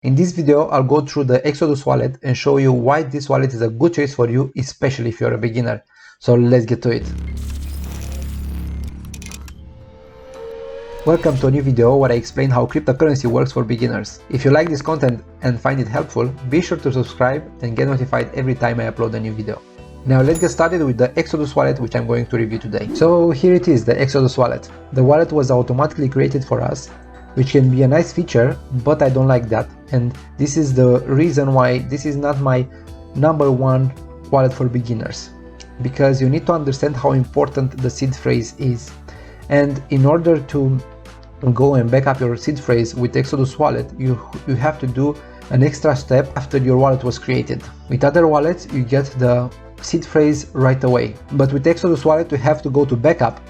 In this video, I'll go through the Exodus wallet and show you why this wallet is a good choice for you, especially if you're a beginner. So let's get to it. Welcome to a new video where I explain how cryptocurrency works for beginners. If you like this content and find it helpful, be sure to subscribe and get notified every time I upload a new video. Now let's get started with the Exodus wallet, which I'm going to review today. So here it is, the Exodus wallet. The wallet was automatically created for us, which can be a nice feature, but I don't like that. And this is the reason why this is not my number one wallet for beginners. Because you need to understand how important the seed phrase is. And in order to go and back up your seed phrase with Exodus wallet, you have to do an extra step after your wallet was created. With other wallets, you get the seed phrase right away. But with Exodus wallet, you have to go to backup.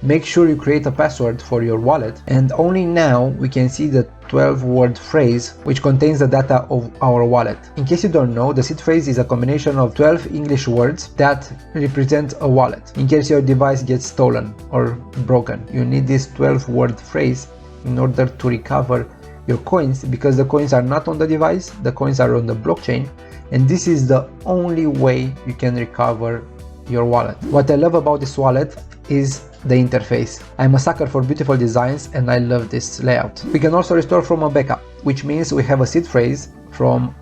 Make sure you create a password for your wallet, and only now we can see the 12-word phrase which contains the data of our wallet. In case you don't know, the seed phrase is a combination of 12 English words that represent a wallet. In case your device gets stolen or broken, you need this 12-word phrase in order to recover your coins, because the coins are not on the device, the coins are on the blockchain, and this is the only way you can recover your wallet. What I love about this wallet is the interface. I'm a sucker for beautiful designs and I love this layout. We can also restore from a backup, which means we have a seed phrase from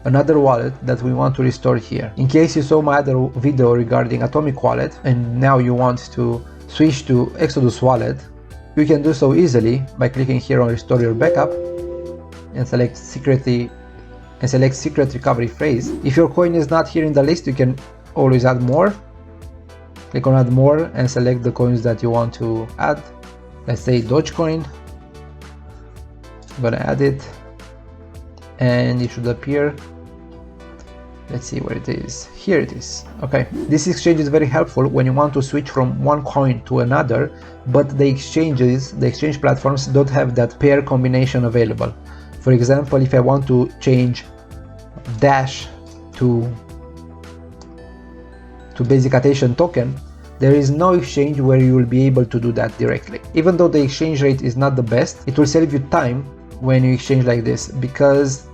another wallet that we want to restore here. In case you saw my other video regarding Atomic wallet and now you want to switch to Exodus wallet, you can do so easily by clicking here on restore your backup and select secret recovery phrase. If your coin is not here in the list, you can always add more. Click on add more and select the coins that you want to add. Let's say Dogecoin. I'm gonna add it and it should appear. Let's see where it is. Here it is. Okay, this exchange is very helpful when you want to switch from one coin to another, but the exchange platforms don't have that pair combination available. For example, if I want to change Dash to basic attention token, there is no exchange where you will be able to do that directly. Even though the exchange rate is not the best, it will save you time when you exchange like this, because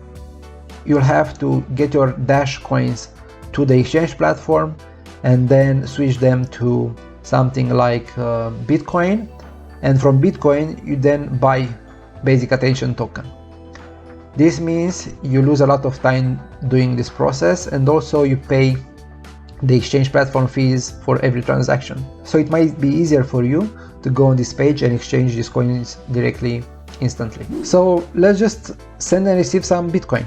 you'll have to get your Dash coins to the exchange platform and then switch them to something like Bitcoin, and from Bitcoin you then buy basic attention token. This means you lose a lot of time doing this process, and also you pay the exchange platform fees for every transaction. So it might be easier for you to go on this page and exchange these coins directly, instantly. So let's just send and receive some Bitcoin.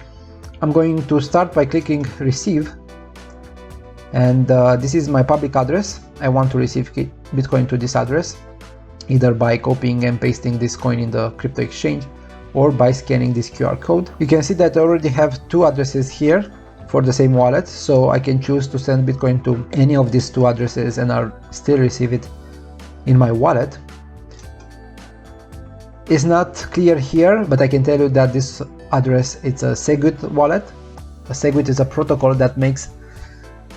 I'm going to start by clicking receive, and this is my public address. I want to receive Bitcoin to this address, either by copying and pasting this coin in the crypto exchange or by scanning this QR code. You can see that I already have two addresses here for the same wallet, so I can choose to send Bitcoin to any of these two addresses and I'll still receive it in my wallet. It's not clear here, but I can tell you that this address, it's a Segwit wallet. A Segwit is a protocol that makes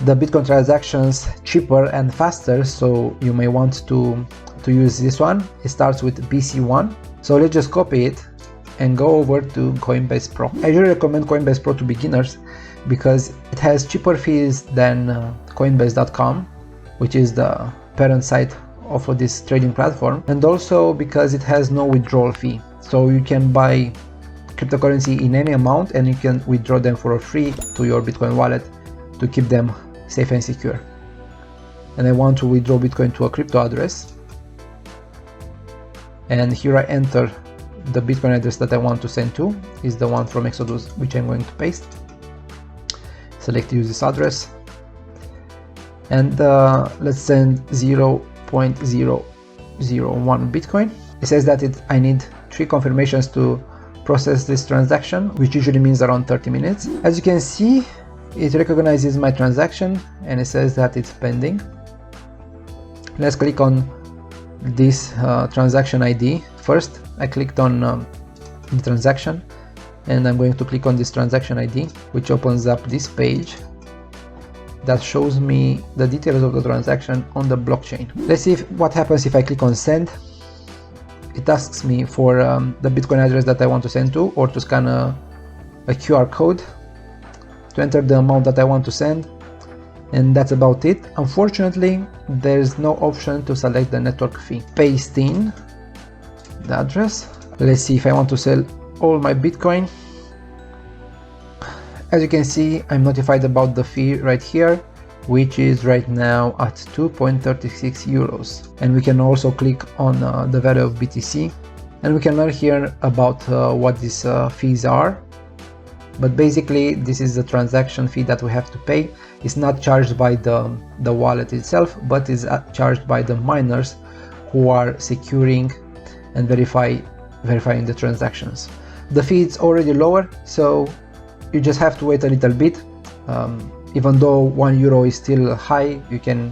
the Bitcoin transactions cheaper and faster, so you may want to use this one. It starts with BC1, so let's just copy it and go over to Coinbase Pro. I usually recommend Coinbase Pro to beginners because it has cheaper fees than Coinbase.com, which is the parent site of this trading platform, and also because it has no withdrawal fee. So you can buy cryptocurrency in any amount and you can withdraw them for free to your Bitcoin wallet to keep them safe and secure. And I want to withdraw Bitcoin to a crypto address, and here I enter the Bitcoin address that I want to send to, is the one from Exodus, which I'm going to paste. Select use this address, and let's send 0.001 Bitcoin. It says that I need 3 confirmations to process this transaction, which usually means around 30 minutes. As you can see, it recognizes my transaction and it says that it's pending. Let's click on this transaction ID. First, I clicked on the transaction, and I'm going to click on this transaction ID, which opens up this page that shows me the details of the transaction on the blockchain. Let's see what happens if I click on send. It asks me for the Bitcoin address that I want to send to, or to scan a a QR code to enter the amount that I want to send, and that's about it. Unfortunately, there's no option to select the network fee. Paste in the address. Let's see if I want to sell all my Bitcoin. As you can see, I'm notified about the fee right here, which is right now at 2.36 euros. And we can also click on the value of BTC, and we can learn here about what these fees are. But basically, this is the transaction fee that we have to pay. It's not charged by the wallet itself, but is charged by the miners who are securing and verifying the transactions. The fee is already lower, so you just have to wait a little bit. Even though 1 euro is still high, you can,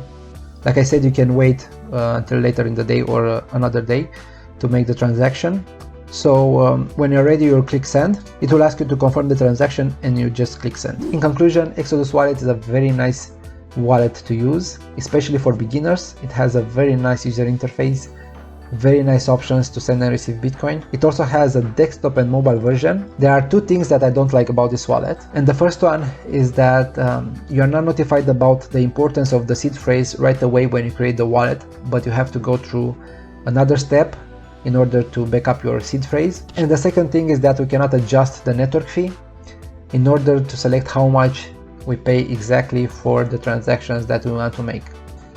like I said, you can wait until later in the day or another day to make the transaction. So when you're ready, you'll click send. It will ask you to confirm the transaction, and you just click send. In conclusion, Exodus wallet is a very nice wallet to use, especially for beginners. It has a very nice user interface, very nice options to send and receive Bitcoin. It also has a desktop and mobile version. There are two things that I don't like about this wallet, and the first one is that you are not notified about the importance of the seed phrase right away when you create the wallet, but you have to go through another step in order to back up your seed phrase. And the second thing is that we cannot adjust the network fee in order to select how much we pay exactly for the transactions that we want to make.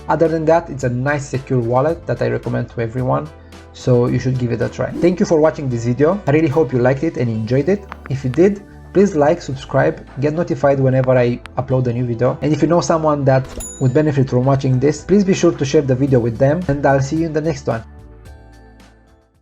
Other than that, it's a nice secure wallet that I recommend to everyone, so you should give it a try. Thank you for watching this video. I really hope you liked it and enjoyed it. If you did, please like, subscribe, get notified whenever I upload a new video. And if you know someone that would benefit from watching this, please be sure to share the video with them, and I'll see you in the next one.